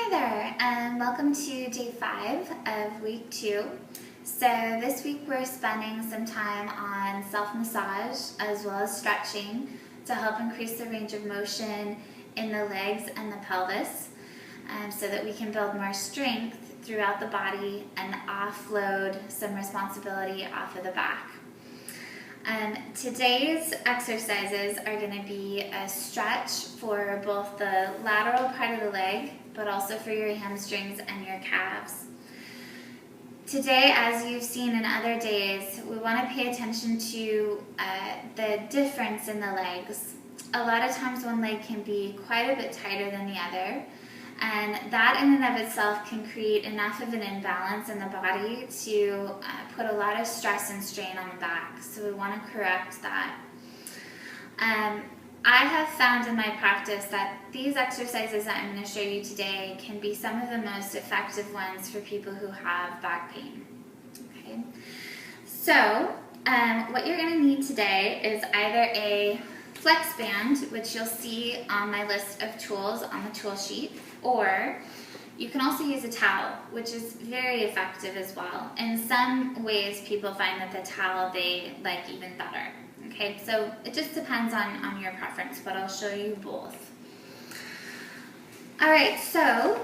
Hi there, and welcome to day 5 of week 2. So this week we're spending some time on self-massage as well as stretching to help increase the range of motion in the legs and the pelvis so that we can build more strength throughout the body and offload some responsibility off of the back. Today's exercises are going to be a stretch for both the lateral part of the leg, but also for your hamstrings and your calves. Today, as you've seen in other days, we want to pay attention to the difference in the legs. A lot of times one leg can be quite a bit tighter than the other, and that in and of itself can create enough of an imbalance in the body to put a lot of stress and strain on the back. So we want to correct that. I have found in my practice that these exercises that I'm going to show you today can be some of the most effective ones for people who have back pain. Okay. So what you're going to need today is either a flex band, which you'll see on my list of tools on the tool sheet, or you can also use a towel, which is very effective as well. In some ways, people find that the towel they like even better. Okay, so it just depends on your preference, but I'll show you both. All right, so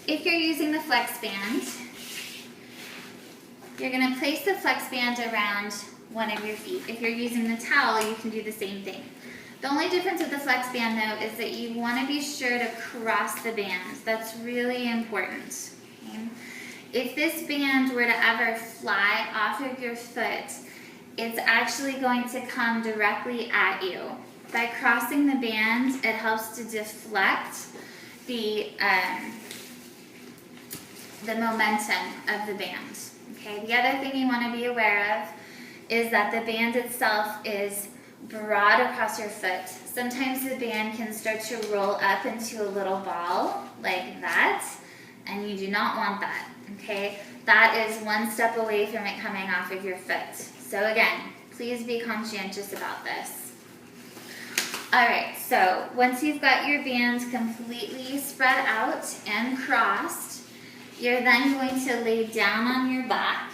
if you're using the flex band, you're going to place the flex band around one of your feet. If you're using the towel, you can do the same thing. The only difference with the flex band, though, is that you want to be sure to cross the band. That's really important. Okay? If this band were to ever fly off of your foot, it's actually going to come directly at you. By crossing the band, it helps to deflect the momentum of the band. Okay? The other thing you want to be aware of is that the band itself is broad across your foot. Sometimes the band can start to roll up into a little ball like that, and you do not want that, okay? That is one step away from it coming off of your foot. So again, please be conscientious about this. All right, so once you've got your band completely spread out and crossed, you're then going to lay down on your back.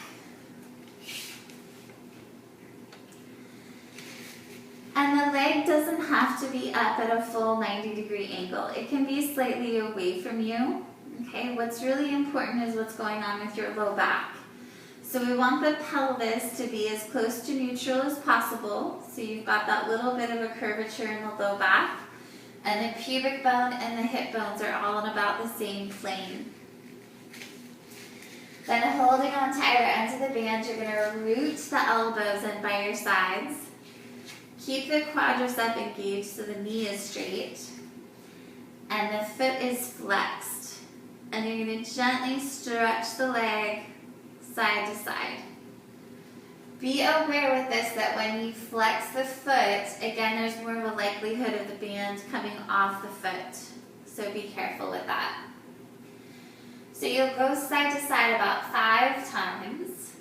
And the leg doesn't have to be up at a full 90-degree angle. It can be slightly away from you. Okay, what's really important is what's going on with your low back. So we want the pelvis to be as close to neutral as possible. So you've got that little bit of a curvature in the low back. And the pubic bone and the hip bones are all on about the same plane. Then holding on to either ends of the band, you're going to root the elbows in by your sides. Keep the quadricep engaged so the knee is straight and the foot is flexed. And you're going to gently stretch the leg side to side. Be aware with this that when you flex the foot, again, there's more of a likelihood of the band coming off the foot. So be careful with that. So you'll go side to side about 5 times.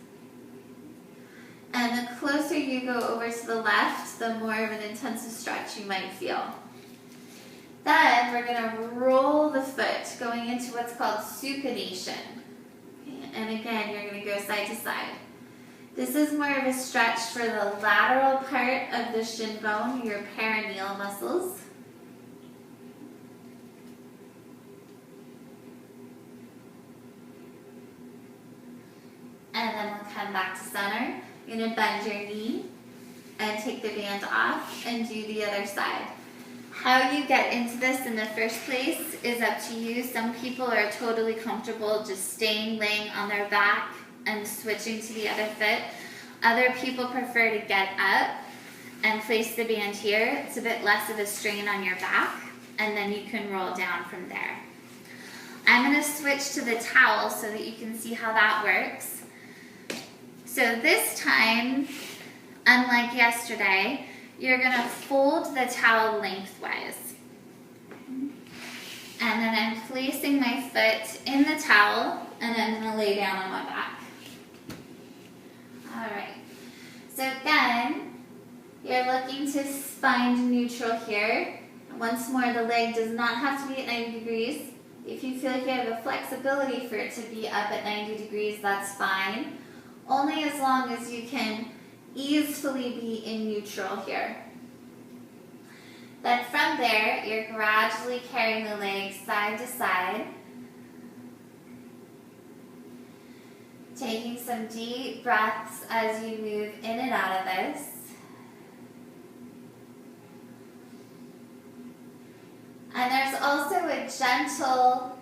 And the closer you go over to the left, the more of an intensive stretch you might feel. Then we're going to roll the foot, going into what's called supination. Okay, and again, you're going to go side to side. This is more of a stretch for the lateral part of the shin bone, your perineal muscles. And then we'll come back to center. You're going to bend your knee and take the band off and do the other side. How you get into this in the first place is up to you. Some people are totally comfortable just laying on their back and switching to the other foot. Other people prefer to get up and place the band here. It's a bit less of a strain on your back, and then you can roll down from there. I'm going to switch to the towel so that you can see how that works. So this time, unlike yesterday, you're going to fold the towel lengthwise. And then I'm placing my foot in the towel, and I'm going to lay down on my back. All right. So again, you're looking to find neutral here. Once more, the leg does not have to be at 90 degrees. If you feel like you have the flexibility for it to be up at 90 degrees, that's fine. Only as long as you can easily be in neutral here. Then from there, you're gradually carrying the legs side to side. Taking some deep breaths as you move in and out of this. And there's also a gentle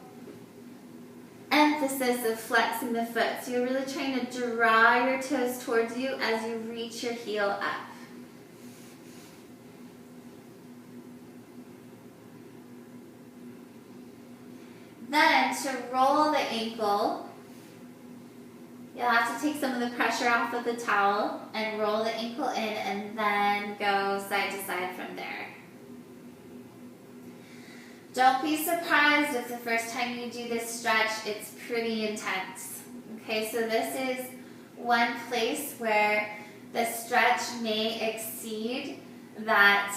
emphasis of flexing the foot. So you're really trying to draw your toes towards you as you reach your heel up. Then to roll the ankle, you'll have to take some of the pressure off of the towel and roll the ankle in and then go side to side from there. Don't be surprised if the first time you do this stretch, it's pretty intense. Okay, so this is one place where the stretch may exceed that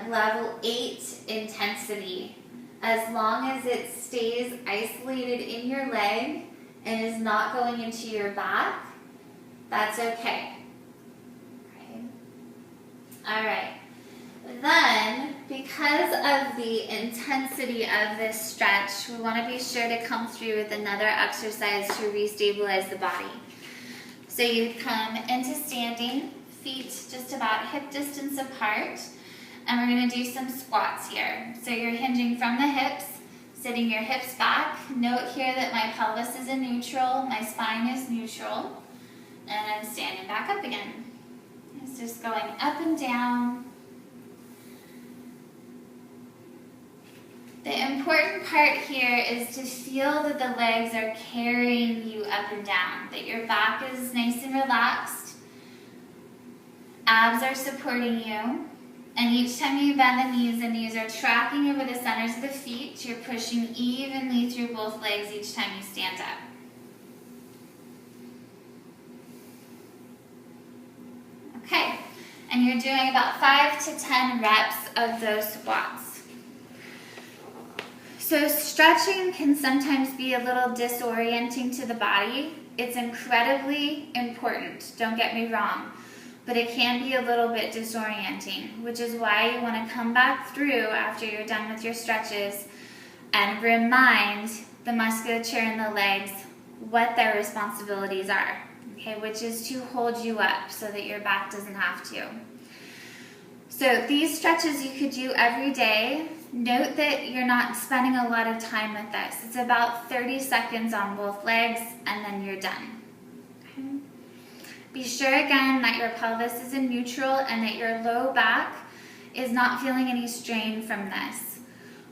level 8 intensity. As long as it stays isolated in your leg and is not going into your back, that's okay. All right. Then, because of the intensity of this stretch, we want to be sure to come through with another exercise to restabilize the body. So you come into standing, feet just about hip distance apart, and we're going to do some squats here. So you're hinging from the hips, sitting your hips back. Note here that my pelvis is in neutral, my spine is neutral, and I'm standing back up again. It's just going up and down. The important part here is to feel that the legs are carrying you up and down, that your back is nice and relaxed, abs are supporting you, and each time you bend the knees are tracking over the centers of the feet. You're pushing evenly through both legs each time you stand up. Okay, and you're doing about 5 to 10 reps of those squats. So stretching can sometimes be a little disorienting to the body. It's incredibly important, don't get me wrong, but it can be a little bit disorienting, which is why you want to come back through after you're done with your stretches and remind the musculature in the legs what their responsibilities are, okay, which is to hold you up so that your back doesn't have to. So these stretches you could do every day. Note that you're not spending a lot of time with this. It's about 30 seconds on both legs and then you're done. Okay. Be sure again that your pelvis is in neutral and that your low back is not feeling any strain from this.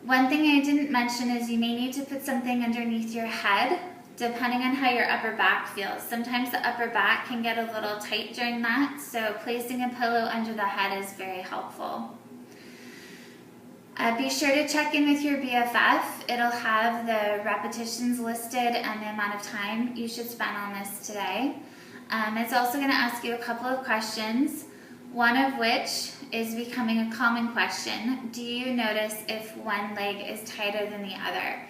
One thing I didn't mention is you may need to put something underneath your head depending on how your upper back feels. Sometimes the upper back can get a little tight during that, so placing a pillow under the head is very helpful. Be sure to check in with your BFF. It'll have the repetitions listed and the amount of time you should spend on this today. It's also going to ask you a couple of questions, one of which is becoming a common question. Do you notice if one leg is tighter than the other?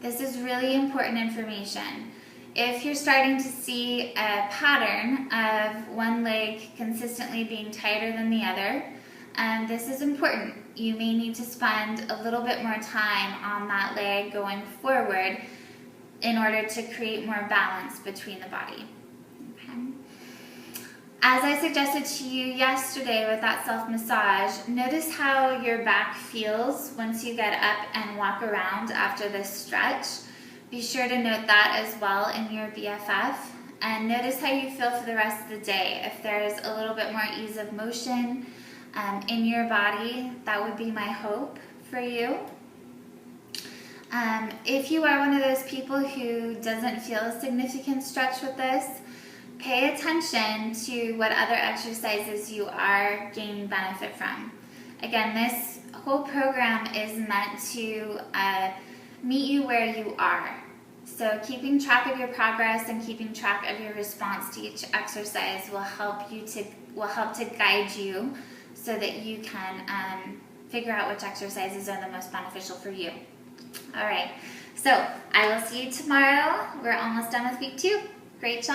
This is really important information. If you're starting to see a pattern of one leg consistently being tighter than the other, this is important. You may need to spend a little bit more time on that leg going forward in order to create more balance between the body. Okay. As I suggested to you yesterday with that self-massage, notice how your back feels once you get up and walk around after this stretch. Be sure to note that as well in your BFF. And notice how you feel for the rest of the day. If there's a little bit more ease of motion in your body, that would be my hope for you. If you are one of those people who doesn't feel a significant stretch with this, pay attention to what other exercises you are gaining benefit from. Again, this whole program is meant to meet you where you are. So keeping track of your progress and keeping track of your response to each exercise will help to guide you so that you can figure out which exercises are the most beneficial for you. All right. So I will see you tomorrow. We're almost done with week 2. Great job.